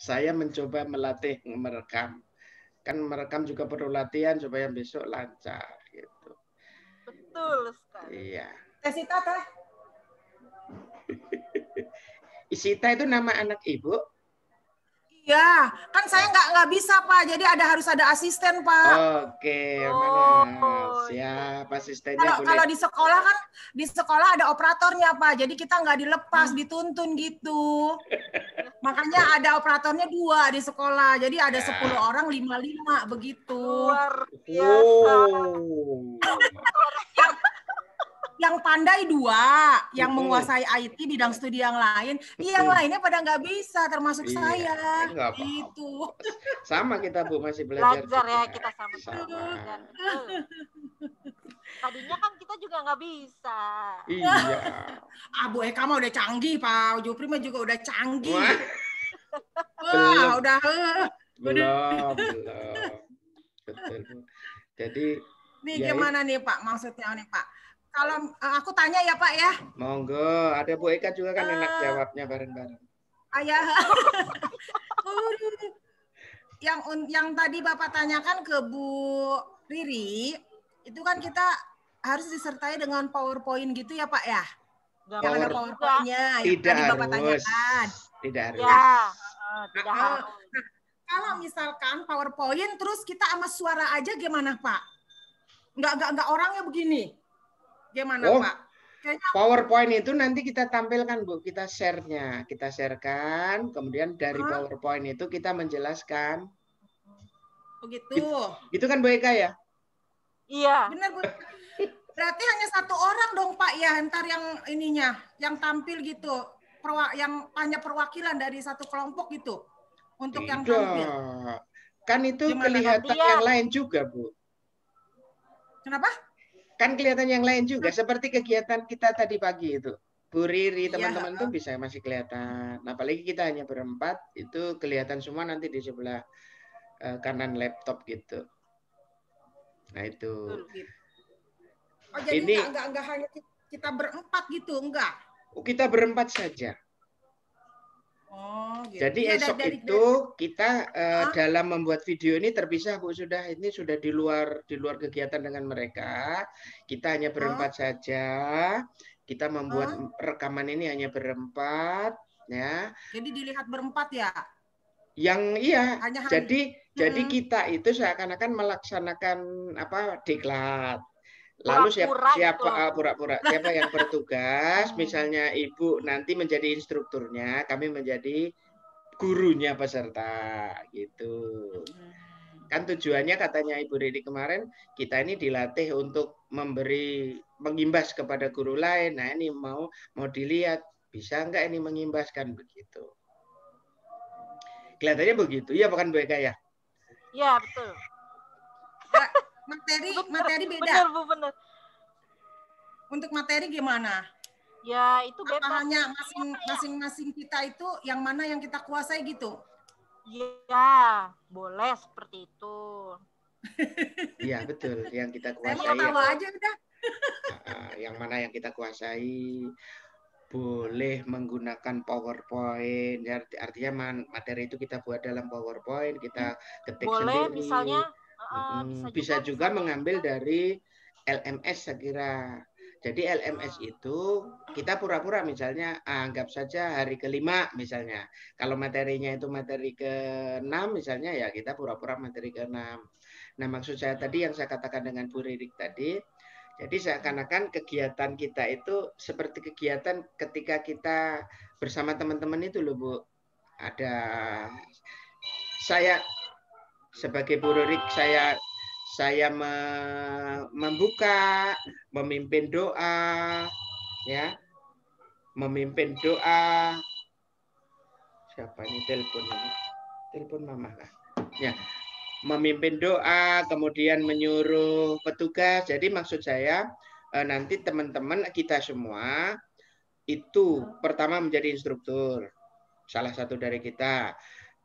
saya mencoba melatih merekam. Kan merekam juga perlu latihan supaya besok lancar gitu. Betul sekali. Iya. Sita teh. Isita itu nama anak ibu? Iya, kan saya nggak bisa Pak, jadi harus ada asisten Pak. Oke, Oh, mana siap asistennya boleh. Kalau di sekolah kan di sekolah ada operatornya Pak, jadi kita nggak dilepas, dituntun gitu. Makanya ada operatornya 2 di sekolah, jadi ada 10 orang 5 begitu. luar biasa. Yang pandai 2, yang menguasai IT bidang studi yang lain, yang lainnya pada nggak bisa, termasuk saya. Gitu. Sama kita Bu, masih belajar. Belajar ya kita sama-sama. Tadinya kan kita juga nggak bisa. Iya. Bu Eka mah udah canggih, Pak Jupri mah juga udah canggih. Wah, udah. Belum. Betul. Jadi. Nih ya, gimana nih Pak maksudnya nih Pak? Kalau aku tanya ya Pak ya. Monggo, ada Bu Eka juga kan enak jawabnya bareng-bareng. Ayah. yang tadi Bapak tanyakan ke Bu Riri, itu kan kita harus disertai dengan PowerPoint gitu ya Pak ya? Yang ada PowerPoint-nya, yang tadi Bapak tanyakan. Tidak harus. Ya, tidak harus. Kalau misalkan PowerPoint terus kita sama suara aja gimana Pak? Enggak orangnya begini. Gimana Pak? Kayaknya... PowerPoint itu nanti kita tampilkan Bu, kita share-nya, kita sharekan, kemudian dari PowerPoint itu kita menjelaskan. Begitu. Itu kan Bu Eka ya? Iya. Benar Bu. Berarti hanya 1 orang dong Pak ya, ntar yang ininya, yang tampil gitu, yang hanya perwakilan dari satu kelompok gitu, untuk yang tampil. Kan itu kelihatan yang lain juga Bu. Kenapa? Kan kelihatan yang lain juga, seperti kegiatan kita tadi pagi itu. Bu Riri, teman-teman tuh bisa masih kelihatan. Apalagi kita hanya berempat, itu kelihatan semua nanti di sebelah kanan laptop gitu. Nah itu. Oh jadi ini enggak hanya kita berempat gitu, enggak? Kita berempat saja. Oh, gitu. Jadi esok itu kita dalam membuat video ini terpisah Bu, ini sudah di luar kegiatan dengan mereka. Kita hanya berempat saja. Kita membuat rekaman ini hanya berempat ya. Jadi dilihat berempat ya? Yang iya. Jadi kita itu seakan-akan melaksanakan diklat. Lalu siapa pura-pura siapa yang bertugas, misalnya Ibu nanti menjadi instrukturnya, kami menjadi gurunya peserta gitu. Kan tujuannya katanya Ibu Riri kemarin, kita ini dilatih untuk mengimbas kepada guru lain. Nah, ini mau dilihat bisa enggak ini mengimbaskan begitu. Kelihatannya begitu. Iya bukan Bu Eka ya? Iya, betul. Materi beda. Benar, Bu, benar. Untuk materi gimana? Ya, itu bebas. Apa hanya masing-masing kita itu yang mana yang kita kuasai gitu? Ya, boleh seperti itu. Iya, betul. Yang kita kuasai. Saya mau tahu aja udah. Yang mana yang kita kuasai. Boleh menggunakan PowerPoint. Artinya materi itu kita buat dalam PowerPoint, kita ketik boleh, sendiri. Misalnya, bisa juga mengambil dari LMS saya kira. Jadi LMS itu kita pura-pura misalnya anggap saja hari ke-5 misalnya. Kalau materinya itu materi ke-6 misalnya ya kita pura-pura materi ke-6. Nah maksud saya tadi yang saya katakan dengan Bu Ririk tadi, jadi seakan-akan kegiatan kita itu seperti kegiatan ketika kita bersama teman-teman itu loh Bu. Ada saya sebagai Bu Ririk saya membuka, memimpin doa, ya, memimpin doa. Siapa ini telepon ini? Telepon mama kan? Ya, memimpin doa, kemudian menyuruh petugas. Jadi maksud saya nanti teman-teman kita semua itu pertama menjadi instruktur, salah satu dari kita,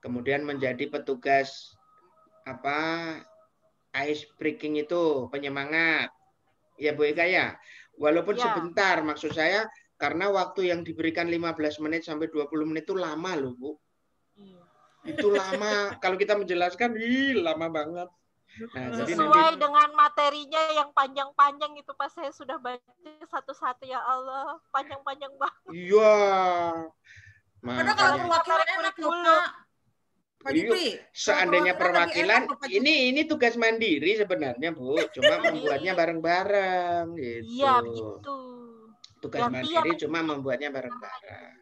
kemudian menjadi petugas ice breaking itu penyemangat ya Bu Eka ya, walaupun sebentar maksud saya karena waktu yang diberikan 15 menit sampai 20 menit itu lama loh Bu. Itu lama. Kalau kita menjelaskan, lama banget. Nah, jadi sesuai dengan materinya yang panjang-panjang itu pas saya sudah baca satu-satu, ya Allah, panjang-panjang banget. Iya. Padahal kalau perwakilan enak loh, Pak Jupri. Seandainya perwakilan, ini tugas mandiri sebenarnya, Bu. Cuma membuatnya bareng-bareng gitu. Iya, begitu. Tugas mandiri cuma membuatnya bareng-bareng.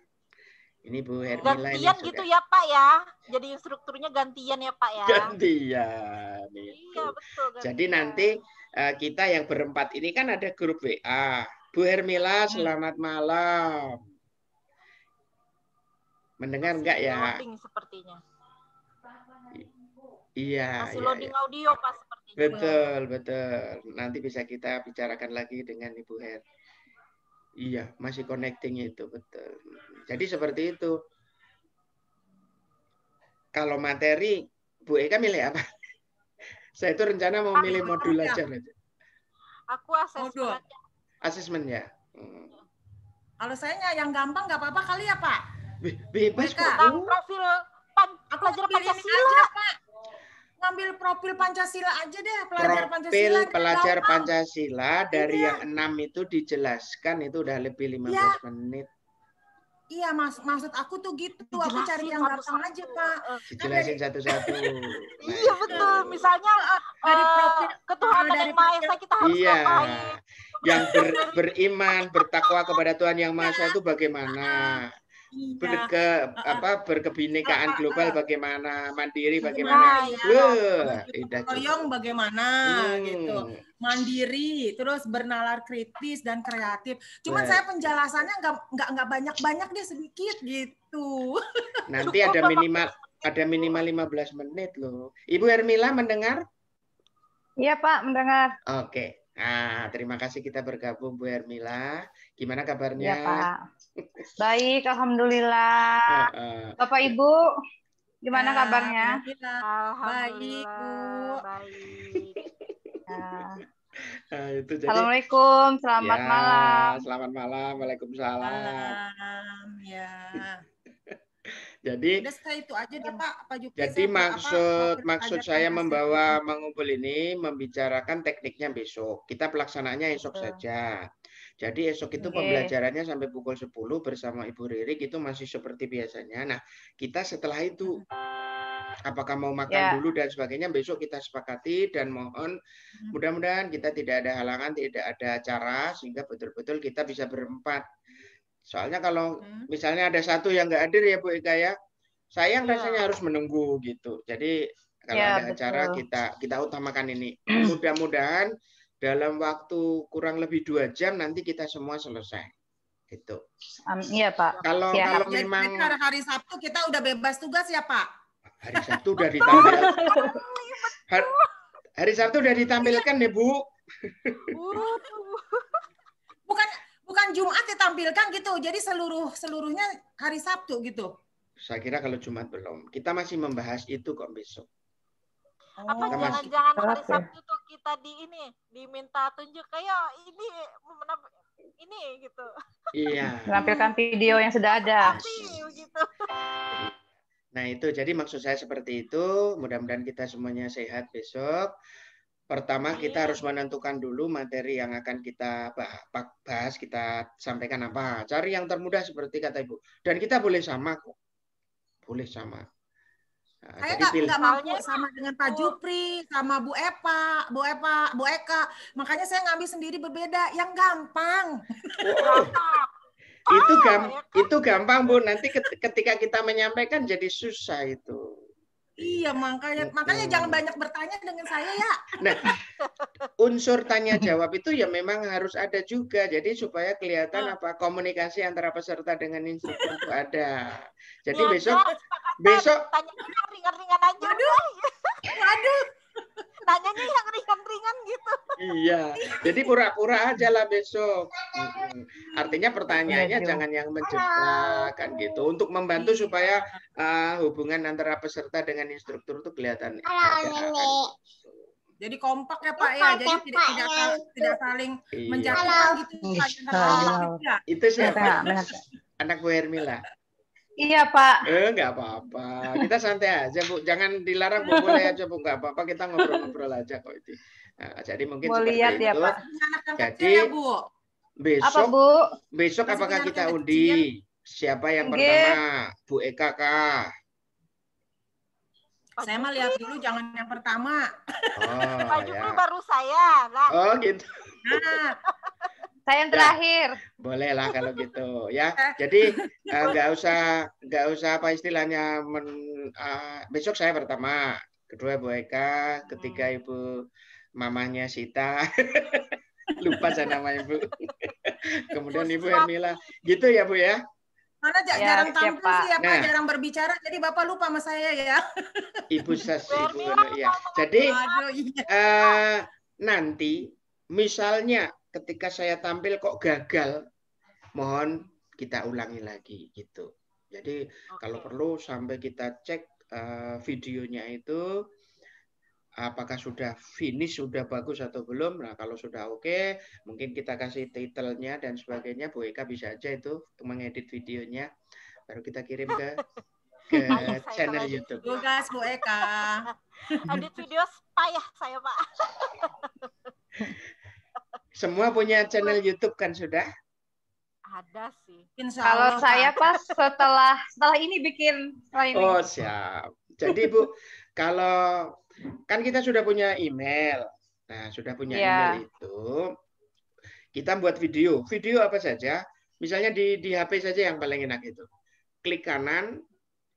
Ini Bu Hermila gantian gitu ya Pak ya. Jadi instrukturnya gantian ya Pak ya. Gantian. Iya betul. Gantian. Jadi nanti kita yang berempat ini kan ada grup WA. Bu Hermila selamat malam. Mendengar enggak ya? Loading sepertinya. Iya. Masih loading audio Pak sepertinya. Betul. Nanti bisa kita bicarakan lagi dengan Ibu Her. Iya, masih connecting itu, betul. Jadi seperti itu. Kalau materi, Bu Eka milih apa? Saya itu rencana mau milih modul aja. Aku asesmen. Asesmen ya. Kalau saya yang gampang nggak apa-apa kali ya Pak? Bebas Pak. Profil pelajar Pancasila. Aja, Pak. Ngambil profil Pancasila aja deh, pelajar Pancasila dari yang 6 itu dijelaskan itu udah lebih 15 menit. Iya, maksud aku tuh gitu. Aku cari yang gampang aja, Pak. Dijelasin satu-satu. Iya, betul. Misalnya dari profil ketuhanan yang Maha Esa kita harus ngapain? Yang beriman, bertakwa kepada Tuhan Yang Maha Esa itu bagaimana? Berkebinekaan global bagaimana, mandiri bagaimana, goyong bagaimana gitu, mandiri, terus bernalar kritis dan kreatif. Cuman saya penjelasannya nggak banyak deh, sedikit gitu. Nanti ada minimal 15 menit loh. Ibu Hermila mendengar? Iya Pak, mendengar. Oke. Nah, terima kasih kita bergabung Bu Hermila. Gimana kabarnya? Ya Pak. Baik, alhamdulillah. Bapak Ibu, gimana kabarnya? Baik Bu. Baik. Itu jadi, Assalamualaikum, selamat malam. Selamat malam, waalaikumsalam. Ya. Jadi itu aja deh Pak Jupri. Jadi maksud saya mengumpul ini membicarakan tekniknya besok. Kita pelaksanaannya esok saja. Jadi esok itu pembelajarannya sampai pukul 10 bersama Ibu Ririk itu masih seperti biasanya. Nah, kita setelah itu apakah mau makan dulu dan sebagainya besok kita sepakati, dan mohon mudah-mudahan kita tidak ada halangan, tidak ada acara sehingga betul-betul kita bisa berempat. Soalnya kalau misalnya ada satu yang nggak hadir ya Bu Eka ya, sayang rasanya harus menunggu gitu. Jadi kalau ada acara kita utamakan ini. Mudah-mudahan dalam waktu kurang lebih 2 jam nanti kita semua selesai. Gitu. Iya Pak. Kalau memang hari Sabtu kita udah bebas tugas ya Pak. Hari Sabtu udah ditampilkan. Hari Sabtu udah ditampilkan nih Bu. Bukan Jumat ditampilkan gitu. Jadi seluruhnya hari Sabtu gitu. Saya kira kalau Jumat belum. Kita masih membahas itu kok besok. Apa jangan-jangan hari Sabtu tuh kita diminta tunjuk kayak ini gitu. Iya. Menampilkan video yang sudah ada. Gitu. Nah itu jadi maksud saya seperti itu. Mudah-mudahan kita semuanya sehat besok. Pertama kita harus menentukan dulu materi yang akan kita bahas, kita sampaikan apa. Cari yang termudah seperti kata Ibu. Dan kita boleh sama kok. Boleh sama. Nah, saya nggak mampu sama dengan Pak Jupri, sama Bu Eka. Makanya saya ngambil sendiri berbeda, yang gampang. Itu gampang Bu. Nanti ketika kita menyampaikan jadi susah itu. Iya, makanya jangan banyak bertanya dengan saya ya. Nah, unsur tanya jawab itu ya memang harus ada juga. Jadi supaya kelihatan apa komunikasi antara peserta dengan instruktur itu ada. Jadi besok tanya ringan-ringan aja. Aduh. Nanyanya yang ringan-ringan gitu. Iya, jadi pura-pura aja lah besok. Artinya pertanyaannya jangan yang menjebak kan gitu. Untuk membantu supaya hubungan antara peserta dengan instruktur itu kelihatan. Jadi kompak ya Pak ya. Jadi tidak saling menjatuhkan gitu. Itu siapa? Anak Bu Hermila. Iya, Pak. Nggak apa-apa. Kita santai aja, Bu. Jangan dilarang, Bu. Boleh aja, Bu. Nggak apa-apa. Kita ngobrol-ngobrol aja kok itu. Nah, jadi mungkin Mau seperti lihat itu. ya, Pak. Jadi ya, Bu. Apa, Bu? Besok apakah kita kecil. undi? Siapa yang pertama? Bu Eka kah? Saya mah lihat dulu, jangan yang pertama. Oh, Pak Jupri baru saya. Lah. Oh, gitu. Nah, Saya yang terakhir. Boleh lah kalau gitu ya. Jadi nggak usah apa istilahnya besok saya pertama, kedua Bu Eka, ketiga Ibu mamanya Sita. Lupa saya nama Ibu. Kemudian Ibu Hermila. Gitu ya, Bu ya? Karena jarang tampil sih ya, Pak, Nah, jarang berbicara, jadi Bapak lupa sama saya ya. Ibu ya. Jadi nanti misalnya ketika saya tampil kok gagal, mohon kita ulangi lagi gitu. Jadi kalau perlu sampai kita cek videonya itu apakah sudah finish, sudah bagus atau belum. Nah, kalau sudah oke, mungkin kita kasih title-nya dan sebagainya. Bu Eka bisa aja itu mengedit videonya, baru kita kirim ke channel YouTube. Tugas Bu Eka. Edit video payah saya, Pak. Semua punya channel YouTube kan sudah? Ada sih. Kalau saya pas setelah ini bikin. Oh, siap. Jadi Bu, kalau kan kita sudah punya email. Nah, sudah punya email itu, kita buat video. Video apa saja? Misalnya di HP saja yang paling enak itu. Klik kanan,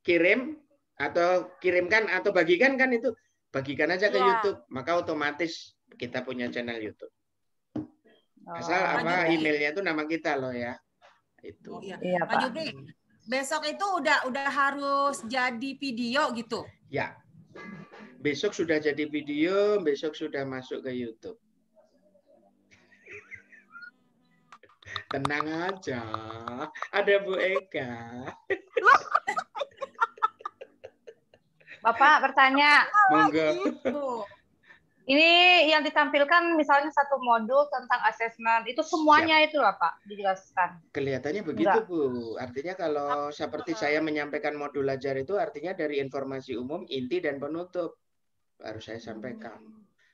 kirim, atau kirimkan, atau bagikan kan itu. Bagikan aja ke YouTube. Maka otomatis kita punya channel YouTube. Asal emailnya itu nama kita loh ya. Itu. Iya, Pak Jupri, besok itu udah harus jadi video gitu. Ya. Besok sudah jadi video, besok sudah masuk ke YouTube. Tenang aja. Ada Bu Eka. Bapak bertanya. Monggo. Ini yang ditampilkan misalnya satu modul tentang asesmen, itu semuanya itu lah Pak, dijelaskan. Kelihatannya begitu Bu. Artinya kalau seperti saya menyampaikan modul ajar itu artinya dari informasi umum, inti dan penutup. Baru saya sampaikan.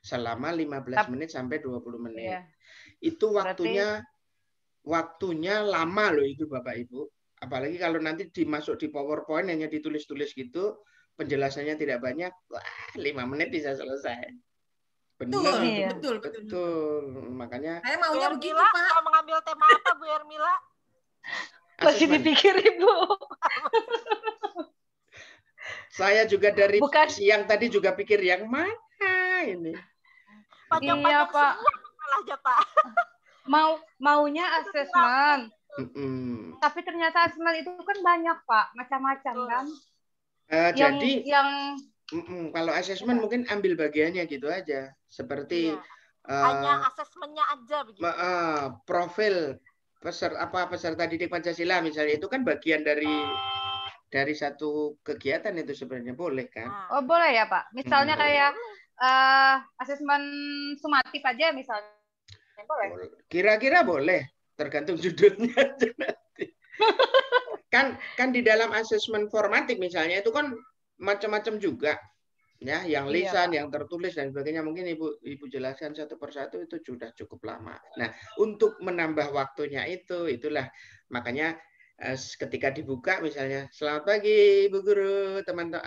Selama 15 menit sampai 20 menit. Iya. Itu waktunya lama loh itu Bapak Ibu. Apalagi kalau nanti dimasuk di PowerPoint hanya ditulis-tulis gitu, penjelasannya tidak banyak, wah 5 menit bisa selesai. Benar, betul. Makanya saya maunya begitu, Pak. Mau mengambil tema apa, Bu Hermila? Masih dipikir, Ibu. Saya juga dari siang tadi juga pikir yang mana ini. Panjang-panjang semua aja, Pak. Maunya asesmen. Tapi ternyata asesmen itu kan banyak, Pak. Macam-macam kan. Jadi kalau asesmen mungkin ambil bagiannya gitu aja, seperti hanya asesmennya aja begitu. Profil peserta didik Pancasila misalnya itu kan bagian dari satu kegiatan itu sebenarnya boleh kan? Oh boleh ya Pak. Misalnya kayak asesmen sumatif aja misalnya. Boleh. Kira-kira boleh, tergantung judulnya aja nanti. kan di dalam asesmen formatif misalnya itu kan macam-macam juga ya, yang lisan, yang tertulis dan sebagainya. Mungkin ibu jelaskan satu persatu itu sudah cukup lama. Nah, untuk menambah waktunya itulah makanya ketika dibuka misalnya, selamat pagi Ibu Guru, teman-teman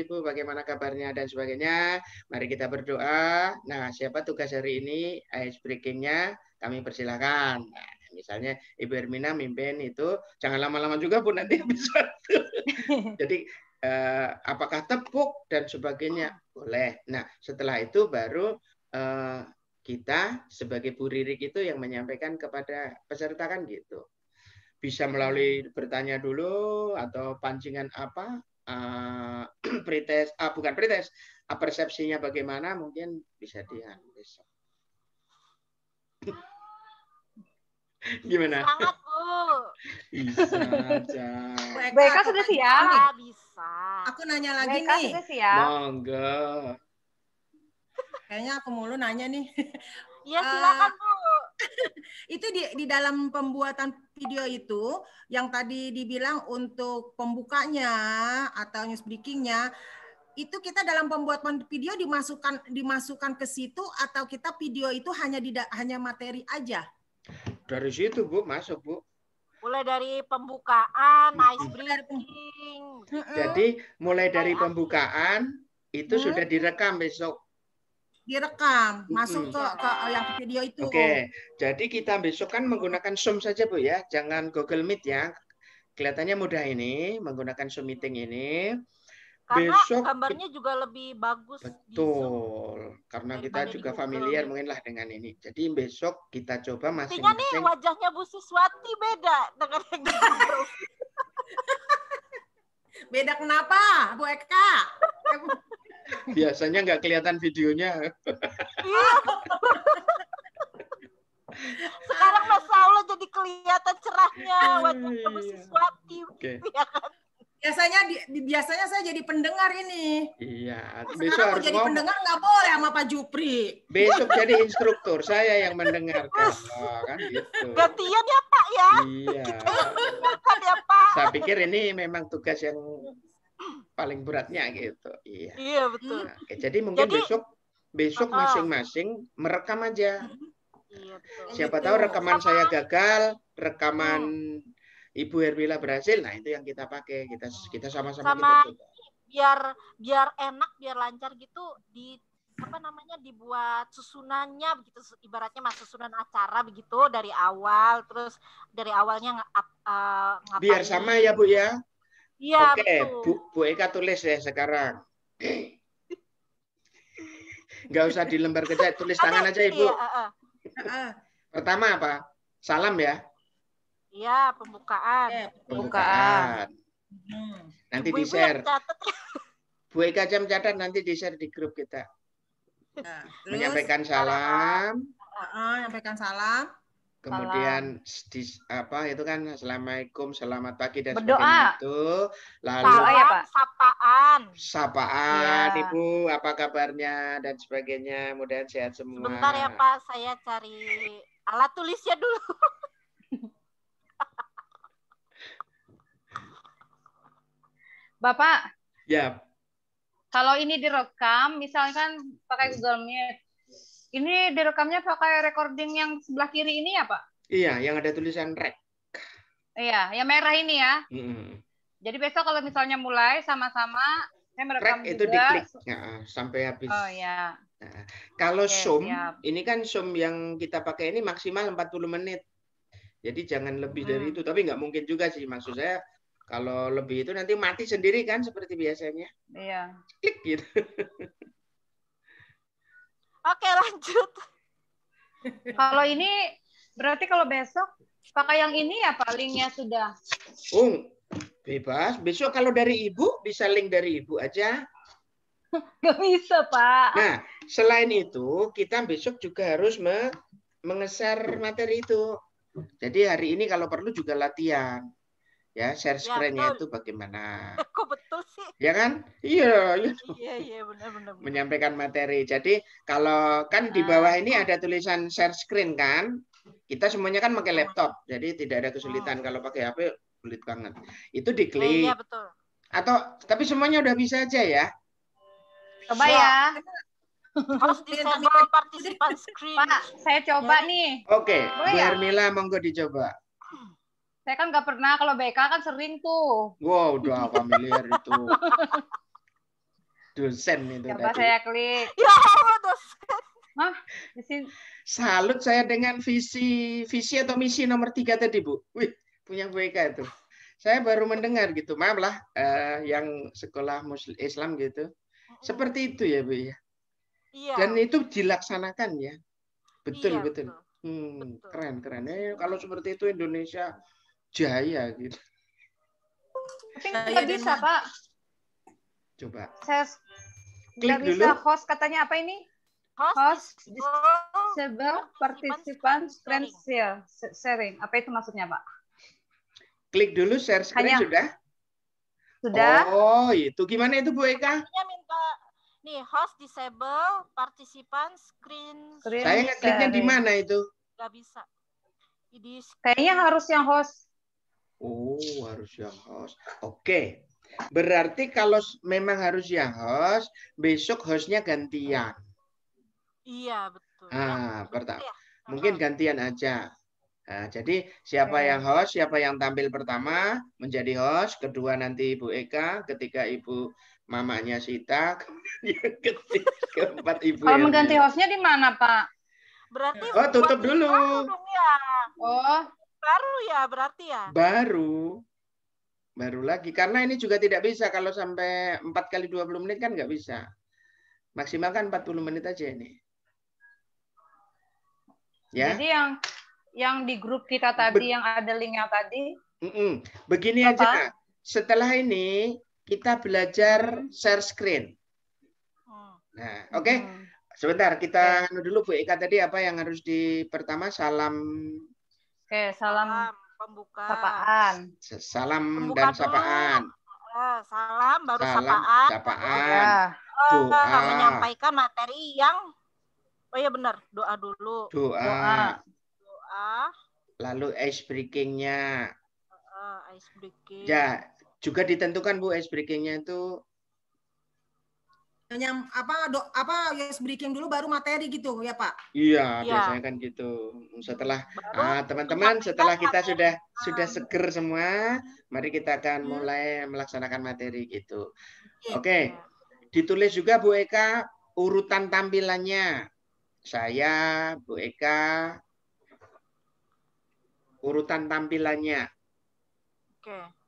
Ibu bagaimana kabarnya dan sebagainya. Mari kita berdoa. Nah, siapa tugas hari ini? Ice breaking-nya kami persilakan. Nah, misalnya Ibu Hermina mimpin itu, jangan lama-lama juga Bu nanti habis waktu. Jadi apakah tepuk dan sebagainya boleh. Nah setelah itu baru kita sebagai Bu Ririk itu yang menyampaikan kepada peserta kan gitu. Bisa melalui bertanya dulu atau pancingan apa pretest, bukan pretest, persepsinya bagaimana mungkin bisa besok. Gimana? Semangat Bu. Bisa aja. Bu Eka sudah siap. Bisa. Aku nanya lagi Bu Eka nih. Sudah siap. Monggo. Kayaknya aku mulu nanya nih. Iya silakan Bu. Itu di dalam pembuatan video itu yang tadi dibilang untuk pembukanya atau news breakingnya, itu kita dalam pembuatan video dimasukkan ke situ atau kita video itu hanya materi aja? Dari situ Bu, masuk Bu. Mulai dari pembukaan, ice breaking. Jadi mulai dari pembukaan itu sudah direkam besok. Direkam, masuk ke yang video itu. Oke, jadi kita besok kan menggunakan Zoom saja Bu ya, jangan Google Meet ya. Kelihatannya mudah ini, menggunakan Zoom meeting ini. Karena besok gambarnya juga lebih bagus. Betul, karena kita juga familiar mungkin lah dengan ini. Jadi besok kita coba masing-masing. Intinya nih wajahnya Bu Siswati beda dengan yang di Google. Beda kenapa, Bu Eka? Biasanya nggak kelihatan videonya. Iya. Sekarang Masya Allah jadi kelihatan cerahnya wajahnya Bu Siswati. Okay. Ya kan? Biasanya saya jadi pendengar ini. Iya. Sekarang mau jadi pendengar nggak boleh sama Pak Jupri. Besok jadi instruktur, saya yang mendengarkan. Oh, kan gitu. Gantian ya Pak ya. Iya. Kan ya Pak. Saya pikir ini memang tugas yang paling beratnya gitu. Iya. Iya betul. Nah, jadi mungkin besok masing-masing merekam aja. Iya, betul. Siapa tahu rekaman saya gagal, rekaman Ibu Hermila berhasil. Nah, itu yang kita pakai. Kita sama-sama kita coba. Biar enak, biar lancar gitu dibuat susunannya begitu, ibaratnya susunan acara begitu dari awal, terus dari awalnya ngapain. Biar sama ya Bu ya. Iya. Oke, Bu Eka tulis ya sekarang. Nggak usah di lembar kerja, tulis tangan aja Ibu. Pertama apa? Salam ya. Iya, pembukaan. Pembukaan. Nanti di-share. Bu Eka jam catat nanti di-share di grup kita. Menyampaikan salam. Menyampaikan salam. Kemudian itu kan assalamualaikum, selamat pagi dan berdoa. Sebagainya itu. Lalu sapaan, ya. Ibu apa kabarnya dan sebagainya. Mudah-mudahan sehat semua. Sebentar ya Pak, saya cari alat tulisnya dulu. Bapak. Ya. Kalau ini direkam, misalkan pakai Google Meet, ini direkamnya pakai recording yang sebelah kiri ini ya Pak? Iya, yang ada tulisan rek. Iya, yang merah ini ya. Jadi besok kalau misalnya mulai sama-sama, saya merekam rek itu juga. Diklik sampai habis. Oh ya. Nah, kalau Zoom, ini kan Zoom yang kita pakai ini maksimal 40 menit. Jadi jangan lebih dari itu. Tapi nggak mungkin juga sih, maksud saya. Kalau lebih itu nanti mati sendiri kan seperti biasanya. Iya. Klik gitu. Oke, lanjut. Kalau ini berarti kalau besok pakai yang ini ya Pak, linknya sudah. Bebas. Besok kalau dari Ibu bisa link dari Ibu aja. Gak bisa Pak. Nah, selain itu kita besok juga harus mengeser materi itu. Jadi hari ini kalau perlu juga latihan. Ya, share screen-nya itu bagaimana? Kok betul sih? Ya kan? Iya. Iya, benar. Menyampaikan materi. Jadi kalau kan di bawah ini ada tulisan share screen kan? Kita semuanya kan pakai laptop. Jadi tidak ada kesulitan. Kalau pakai HP sulit banget. Itu diklik. Iya, betul. Atau tapi semuanya udah bisa aja ya. Coba ya. Harus disable participant screen. Pak, saya coba nih. Oke, Bu Hermila monggo dicoba. Saya kan nggak pernah, kalau BK kan sering tuh. Wow, udah familiar itu. Dosen itu coba tadi. Saya klik. Ya Allah, dosen. Hah? Di sini. Salut saya dengan visi atau misi nomor 3 tadi, Bu. Wih, punya Bu Eka itu. Saya baru mendengar gitu. Maaf lah, yang sekolah Muslim Islam gitu. Seperti itu ya, Bu ya. Iya. Dan itu dilaksanakan ya. Betul, iya, betul. Keren. Kalau seperti itu Indonesia jaya gitu. Tapi nggak bisa Pak. Coba. Saya klik bisa dulu. Host katanya apa ini? Host disable participant screen sharing. Apa itu maksudnya Pak? Klik dulu share screen sudah? Sudah. Oh itu gimana itu Bu Eka? Minta nih host disable participant screen. Saya ngekliknya di mana itu? Nggak bisa. Jadi Kayaknya harus yang host. Oh, harus yang host. Oke. Berarti kalau memang harus yang host, besok hostnya gantian. iya betul. Mungkin gantian aja. Nah, jadi siapa yang host, siapa yang tampil pertama menjadi host, kedua nanti Ibu Eka, ketiga Ibu mamanya Sita, kemudian yang keempat Ibu. Kalau mengganti hostnya di mana, Pak? Berarti tutup dulu. Baru dong ya. Oh, baru ya berarti ya. Baru lagi karena ini juga tidak bisa kalau sampai 4 kali 20 menit kan nggak bisa. Maksimal kan 40 menit aja ini. Ya. Jadi yang di grup kita tadi yang ada linknya tadi. Begini aja. Setelah ini kita belajar share screen. Nah, oke. Sebentar kita dulu Bu Eka tadi apa yang harus pertama salam. Oke, salam pembuka. Sapaan. Salam pembuka dan dulu. sapaan. Salam baru salam, sapaan. Doa. Menyampaikan materi yang oh iya benar, doa dulu. Doa. Lalu ice breaking-nya. Ice breaking. Ya, juga ditentukan Bu ice breaking-nya itu ice breaking dulu baru materi gitu ya Pak? Iya, biasanya kan gitu. Setelah teman-teman setelah kita sudah seger semua, mari kita akan mulai melaksanakan materi gitu. Oke. Ditulis juga Bu Eka urutan tampilannya. Saya, Bu Eka, urutan tampilannya. Oke.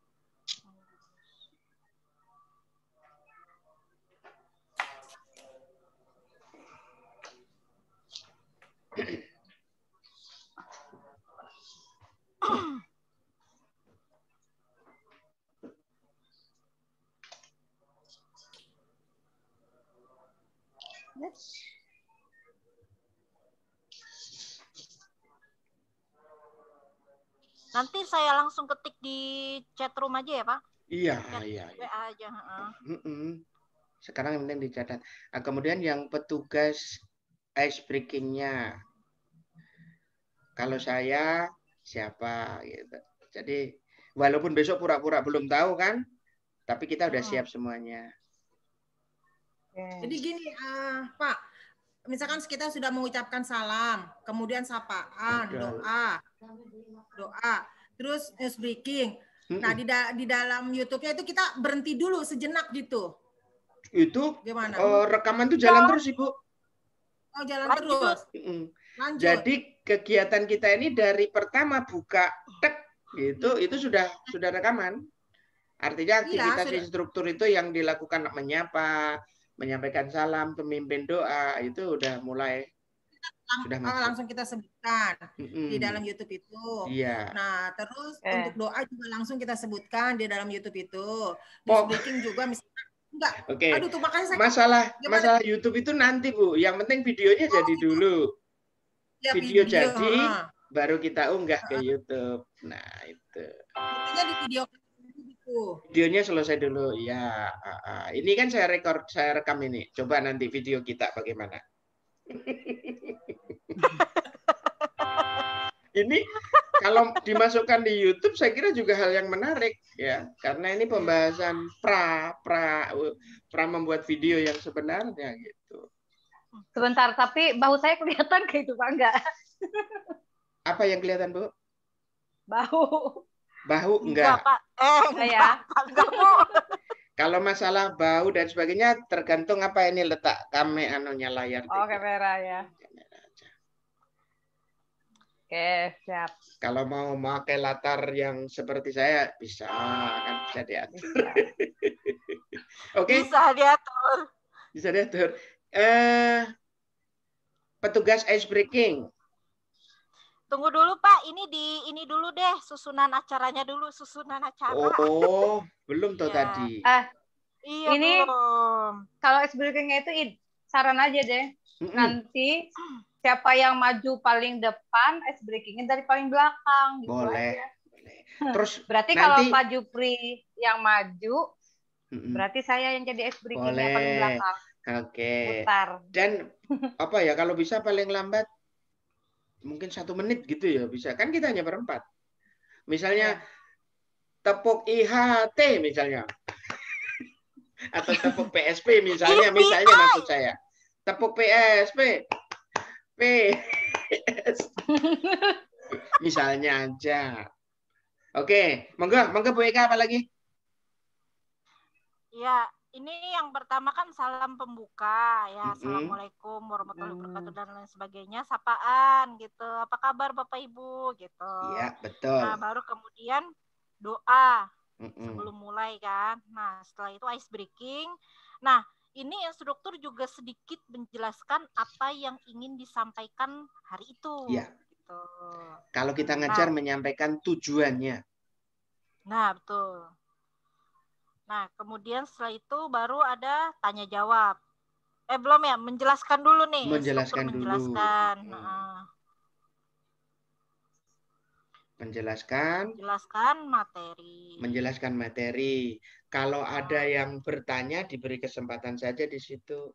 Nanti saya langsung ketik di chat room aja ya Pak? Iya. WA aja. Sekarang yang penting dicatat. Nah, kemudian yang petugas ice breaking-nya. Kalau saya siapa gitu. Jadi walaupun besok pura-pura belum tahu kan, tapi kita udah siap semuanya. Jadi gini Pak, misalkan kita sudah mengucapkan salam, kemudian sapaan, doa, terus news breaking. Nah di dalam YouTube-nya itu kita berhenti dulu sejenak gitu. Itu gimana? Rekaman itu jalan terus Ibu. Oh jalan terus. Lanjut. Jadi kegiatan kita ini dari pertama buka tek gitu, itu sudah rekaman. Artinya aktivitas instruktur itu yang dilakukan menyapa, menyampaikan salam, pemimpin doa itu udah mulai sudah masuk. Langsung kita sebutkan di dalam YouTube itu. Iya. Nah, terus untuk doa juga langsung kita sebutkan di dalam YouTube itu. News breaking juga misalnya enggak. Oke. Aduh tuh makanya masalah YouTube itu nanti Bu. Yang penting videonya jadi dulu. Ya, video jadi baru kita unggah ke YouTube. Nah, itu. Intinya di video itu. Videonya selesai dulu. Ya, ini kan saya rekam ini. Coba nanti video kita bagaimana. Ini kalau dimasukkan di YouTube saya kira juga hal yang menarik ya, karena ini pembahasan pra membuat video yang sebenarnya gitu. Sebentar, tapi bahu saya kelihatan kayak itu Pak enggak? Apa yang kelihatan Bu? Bahu enggak. Pak. Enggak. Kalau masalah bau dan sebagainya tergantung apa ini letak layar. Oh, kamera ya. Oke, siap. Kalau mau memakai latar yang seperti saya bisa kan bisa diatur. Oke. Bisa diatur. Petugas ice breaking. Tunggu dulu Pak, ini dulu deh susunan acaranya dulu, susunan acara. Oh, belum tuh tadi. Iya ini belum. Kalau ice breaking-nya itu saran aja deh. Nanti siapa yang maju paling depan, ice breaking-nya dari paling belakang. Gitu boleh. aja. Terus berarti nanti, kalau Pak Jupri yang maju, berarti saya yang jadi ice breaking-nya paling belakang. Oke. Putar. Dan apa ya kalau bisa paling lambat mungkin 1 menit gitu ya bisa. Kan kita hanya berempat. Misalnya tepuk IHT misalnya. Atau tepuk PSP misalnya maksud saya. Tepuk PSP. Misalnya aja. Oke, monggo Bu Eka apa lagi? Ya, ini yang pertama kan salam pembuka ya. Assalamualaikum warahmatullahi wabarakatuh dan lain sebagainya. Sapaan gitu. Apa kabar Bapak Ibu gitu. Iya, betul. Nah, baru kemudian doa sebelum mulai kan. Nah, setelah itu ice breaking. Nah, ini instruktur juga sedikit menjelaskan apa yang ingin disampaikan hari itu. Iya. Gitu. Kalau kita ngajar menyampaikan tujuannya. Nah, betul. Nah, kemudian setelah itu baru ada tanya jawab. Belum ya, menjelaskan dulu nih. Menjelaskan dulu. Menjelaskan materi. Menjelaskan materi. Kalau ada yang bertanya, diberi kesempatan saja di situ.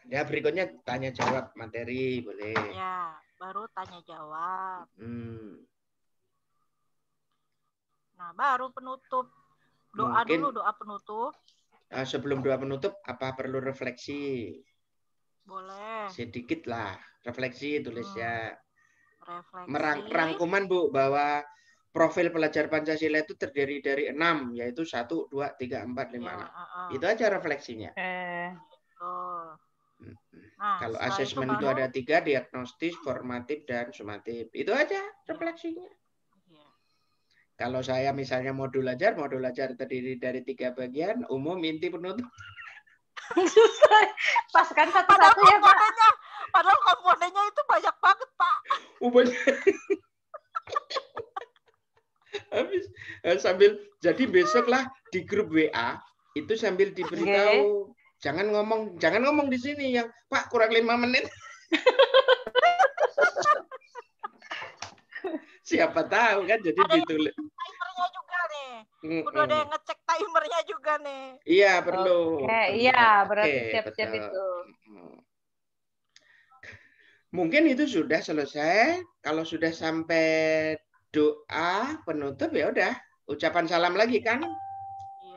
Ya, berikutnya tanya jawab materi, boleh. Ya, baru tanya jawab. Nah, baru penutup. Doa mungkin, dulu, doa penutup. Sebelum doa penutup, apa perlu refleksi? Boleh. Sedikit lah, refleksi tulis ya. Refleksi. Rangkuman Bu, bahwa profil pelajar Pancasila itu terdiri dari 6, yaitu 1, 2, 3, 4, 5, 6. Itu aja refleksinya. Nah, kalau asesmen itu ada 3, diagnostis, formatif, dan sumatif. Itu aja refleksinya. Kalau saya misalnya modul ajar terdiri dari 3 bagian, umum, inti, penutup. Pas kan satu-satu ya Pak. Padahal komponennya itu banyak banget Pak. Habis sambil jadi besoklah di grup WA itu sambil diberitahu jangan ngomong di sini yang Pak kurang 5 menit. Siapa tahu kan jadi ditulis. Timernya juga nih. Udah ada yang ngecek timernya juga nih. Iya, perlu. Iya, berarti siap-siap itu. Mungkin itu sudah selesai. Kalau sudah sampai doa penutup ya udah, ucapan salam lagi kan?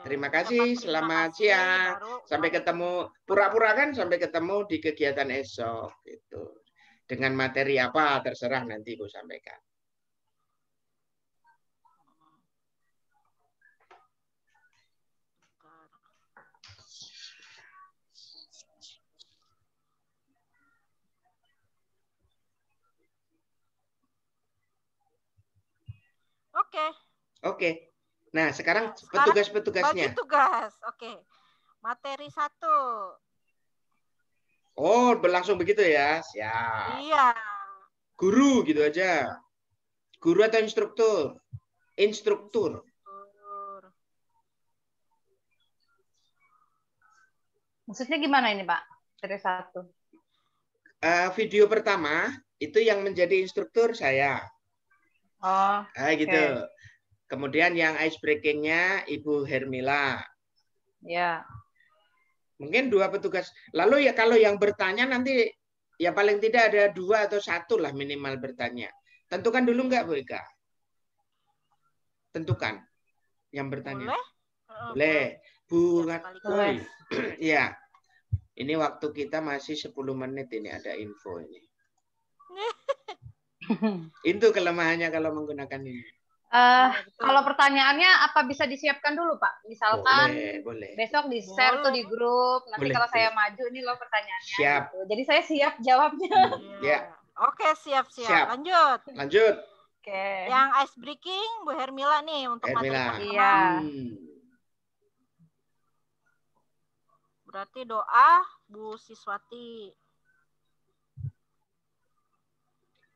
Terima kasih, selamat siang. Sampai ketemu, pura-pura kan sampai ketemu di kegiatan esok gitu. Dengan materi apa terserah nanti Bu sampaikan. Oke. Nah, sekarang petugas-petugasnya. Bagi tugas. Oke. Materi 1. Oh, berlangsung begitu ya? Siap. Iya. Guru gitu aja. Guru atau instruktur? Instruktur. Maksudnya gimana ini, Pak? Materi 1. Video pertama itu yang menjadi instruktur saya. Oh. Gitu. Kemudian yang ice breaking-nya Ibu Hermila. Ya. Mungkin 2 petugas. Lalu ya kalau yang bertanya nanti ya paling tidak ada 2 atau 1 lah minimal bertanya. Tentukan dulu nggak Bu Eka? Tentukan yang bertanya. Boleh. Bu Boy. Ya. Ini waktu kita masih 10 menit ini ada info ini. Itu kelemahannya kalau menggunakan ini. Kalau pertanyaannya apa bisa disiapkan dulu Pak? Misalkan boleh. Besok di-share tuh di grup. Nanti kalau saya maju ini loh pertanyaannya. Siap. Gitu. Jadi saya siap jawabnya. Ya. Oke, siap. Lanjut. Oke. Yang ice breaking Bu Hermila nih untuk materi pertama. Iya. Berarti doa Bu Siswati.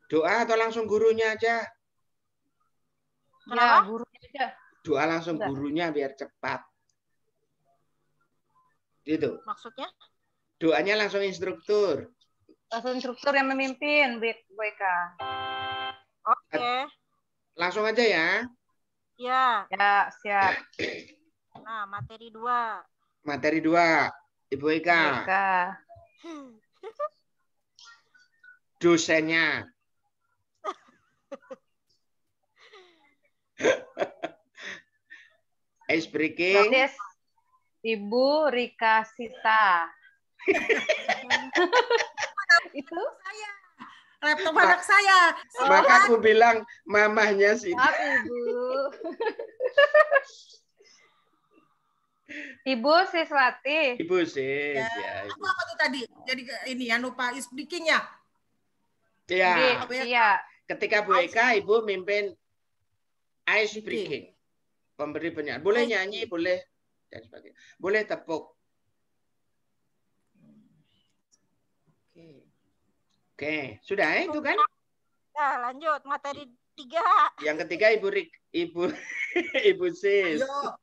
Doa atau langsung gurunya aja? Kenapa? Ya, gurunya aja. Doa langsung gurunya biar cepat. Gitu. Maksudnya? Doanya langsung instruktur. Langsung instruktur yang memimpin, Bu Eka. Oke. Langsung aja ya. Ya. Ya, siap. Nah, materi 2. Materi 2, Ibu Eka. Dosennya. Ice breaking. Berarti Ibu Rika Sita. Itu saya. Laptop anak saya. Maka aku bilang mamahnya Sita. Maaf, Ibu. Ibu Sislati. Ibu Sis. Ya, Ibu. Apa tuh tadi? Jadi ini ya lupa ice breaking ya? Iya. Iya. Ketika Bu Eka, Ibu mimpin ice breaking. Pemberi penyanyi. Boleh nyanyi, boleh dan sebagainya. Boleh tepuk. Oke, sudah itu kan? Nah, lanjut materi 3. Yang ketiga Ibu Sis. Ayo.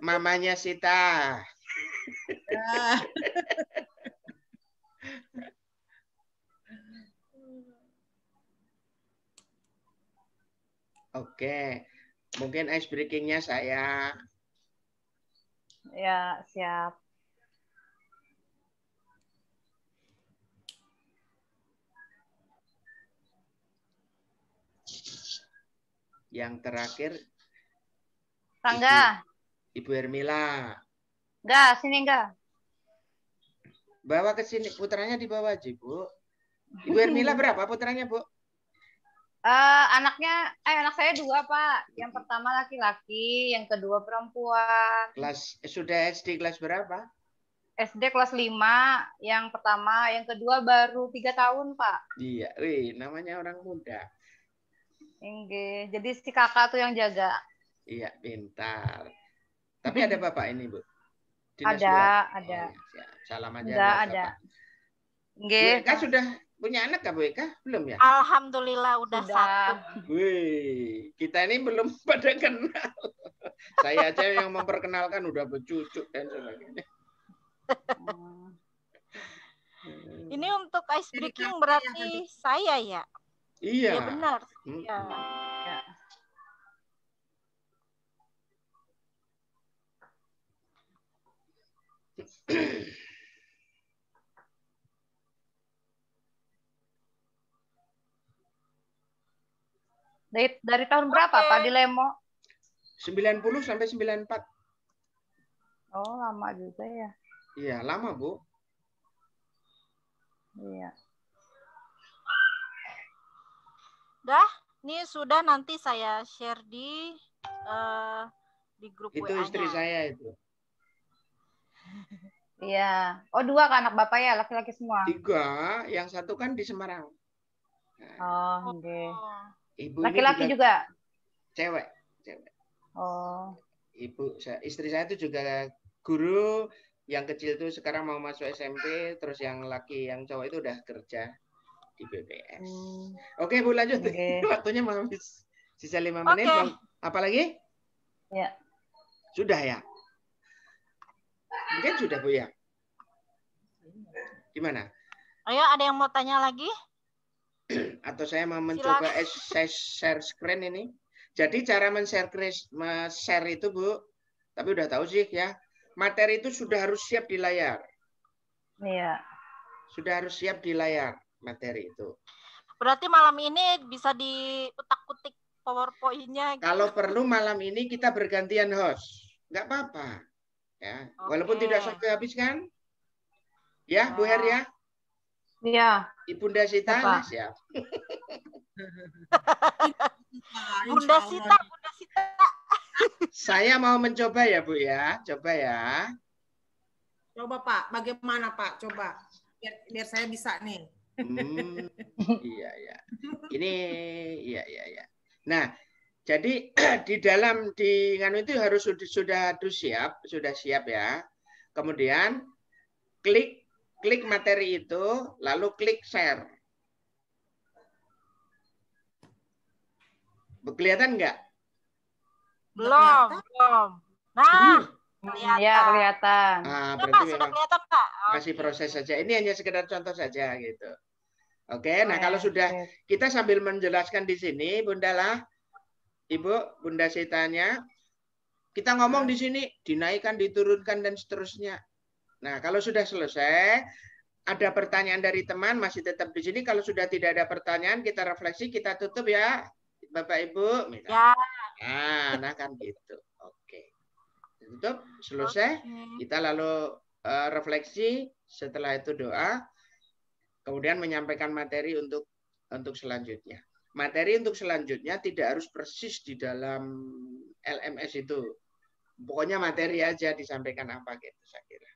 Mamanya Sita. Oke, mungkin ice breaking-nya saya. Ya, siap. Yang terakhir Rangga. Ibu Hermila. Enggak, sini enggak. Bawa ke sini, putranya dibawa aja, Bu. Ibu Hermila berapa putranya, Bu? Anak saya 2, Pak. Yang pertama laki-laki, yang kedua perempuan. Sudah SD kelas berapa? SD kelas 5, yang pertama, yang kedua baru 3 tahun, Pak. Iya, namanya orang muda. Enggak. Jadi si kakak tuh yang jaga. Iya, pintar. Tapi ada Bapak ini, Bu? Dinas ada. Oh, ya. Salam aja. Enggak, ada. Bu Eka sudah punya anak nggak, Bu Eka? Belum ya? Alhamdulillah udah 1. Wih, kita ini belum pada kenal. Saya aja yang memperkenalkan udah bercucuk dan sebagainya. Ini untuk ice breaking berarti saya ya? Iya. Iya benar. Iya. Dari tahun berapa, Pak, di Lemo? 90 sampai 94. Oh, lama juga ya. Iya, lama, Bu. Iya. Dah, ini sudah nanti saya share di grup itu WA-nya. Istri saya itu. Iya. Oh, 2 kan anak Bapak ya, laki-laki semua? 3, yang 1 kan di Semarang. Oh, oke. Ibu laki-laki juga? Cewek. Oh. Istri saya itu juga guru, yang kecil itu sekarang mau masuk SMP, terus yang laki, yang cowok itu udah kerja di BPS. Oke, Bu, lanjut. Waktunya mau habis. Sisa 5 menit. Apa lagi? Ya. Sudah ya? Mungkin sudah, Bu ya? Gimana? Ayo, ada yang mau tanya lagi? Atau saya mau mencoba share screen ini. Jadi cara share itu, Bu, tapi udah tahu sih ya, materi itu sudah harus siap di layar. Iya. Sudah harus siap di layar materi itu. Berarti malam ini bisa diutak-utik PowerPoint-nya. Gitu. Kalau perlu malam ini kita bergantian host. Nggak apa-apa. Ya. Walaupun tidak sampai habis kan? Ya, Bu Her ya? Iya. Ibunda Sita, siap. Bunda Sita. Saya mau mencoba ya, Bu ya. Coba ya. Coba, Pak. Bagaimana, Pak? Coba. Biar saya bisa nih. Iya, ya. Ini, iya. Nah, jadi di nganu itu harus sudah siap ya. Kemudian klik materi itu, lalu klik share. Kelihatan nggak? Belum. Nah, kelihatan. Ya, kelihatan. Berarti sudah kelihatan, Pak. Masih proses saja. Ini hanya sekedar contoh saja gitu. Oke, nah kalau sudah kita sambil menjelaskan di sini, Bunda lah, Ibu, Bunda Sitanya, kita ngomong di sini, dinaikkan, diturunkan, dan seterusnya. Nah, kalau sudah selesai, ada pertanyaan dari teman masih tetap di sini. Kalau sudah tidak ada pertanyaan, kita refleksi, kita tutup ya, Bapak Ibu. Ya. Nah kan gitu. Oke. Tutup, selesai. Kita lalu refleksi, setelah itu doa, kemudian menyampaikan materi untuk selanjutnya. Materi untuk selanjutnya tidak harus persis di dalam LMS itu. Pokoknya materi aja disampaikan apa gitu saya kira.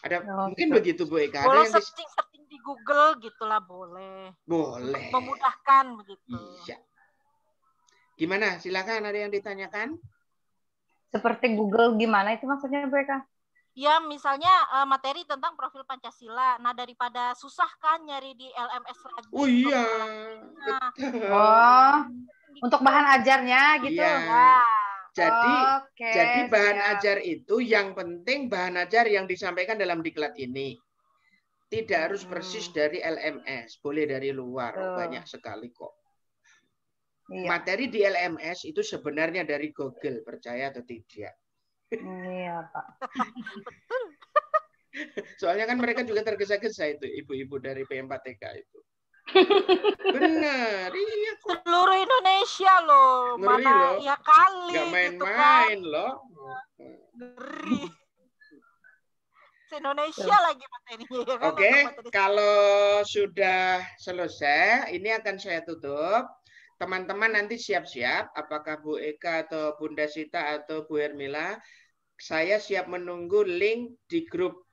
Ada mungkin gitu. Begitu Bu Eka. Boleh searching di Google gitulah boleh. Boleh. Untuk memudahkan begitu. Iya. Gimana? Silakan ada yang ditanyakan? Seperti Google gimana itu maksudnya Bu Eka? Ya, misalnya materi tentang profil Pancasila. Nah, daripada susah kan nyari di LMS lagi. Oh iya. Oh, untuk bahan ajarnya gitu. Iya. Jadi bahan ajar itu yang penting bahan ajar yang disampaikan dalam diklat ini. Tidak harus persis dari LMS, boleh dari luar. Banyak sekali kok. Iya. Materi di LMS itu sebenarnya dari Google, percaya atau tidak. Iya, Pak. Soalnya kan mereka juga tergesa-gesa itu, ibu-ibu dari PM4TK itu. Benar, iya kok. Seluruh Indonesia loh. Ngeri mana loh. ya kali. Gak main-main gitu kan. Loh. Ngeri. Se-Indonesia lagi materinya. Ya kan? Oke, kalau sudah selesai, ini akan saya tutup. Teman-teman nanti siap-siap, apakah Bu Eka atau Bunda Sita atau Bu Hermila, saya siap menunggu link di grup.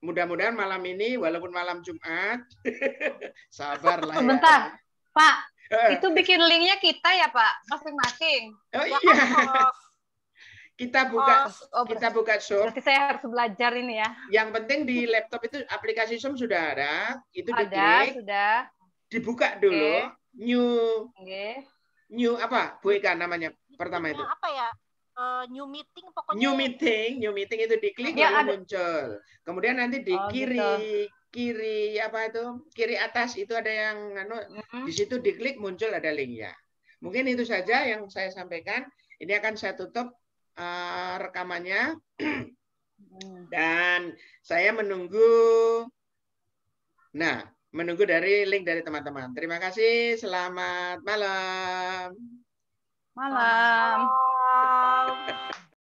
Mudah-mudahan malam ini, walaupun malam Jumat, sabarlah. Sebentar, ya. Pak, itu bikin linknya kita ya Pak, masing-masing. Oh iya. Kita buka Zoom. Berarti saya harus belajar ini ya. Yang penting di laptop itu aplikasi Zoom sudah ada, itu ada, diklik, sudah. Dibuka dulu. New apa Bu Eka namanya pertama itu apa ya new meeting pokoknya new meeting itu diklik ya, lalu muncul, kemudian nanti di kiri apa itu kiri atas itu ada yang di situ diklik muncul ada linknya. Mungkin itu saja yang saya sampaikan. Ini akan saya tutup rekamannya dan saya menunggu dari link dari teman-teman. Terima kasih. Selamat malam. Malam.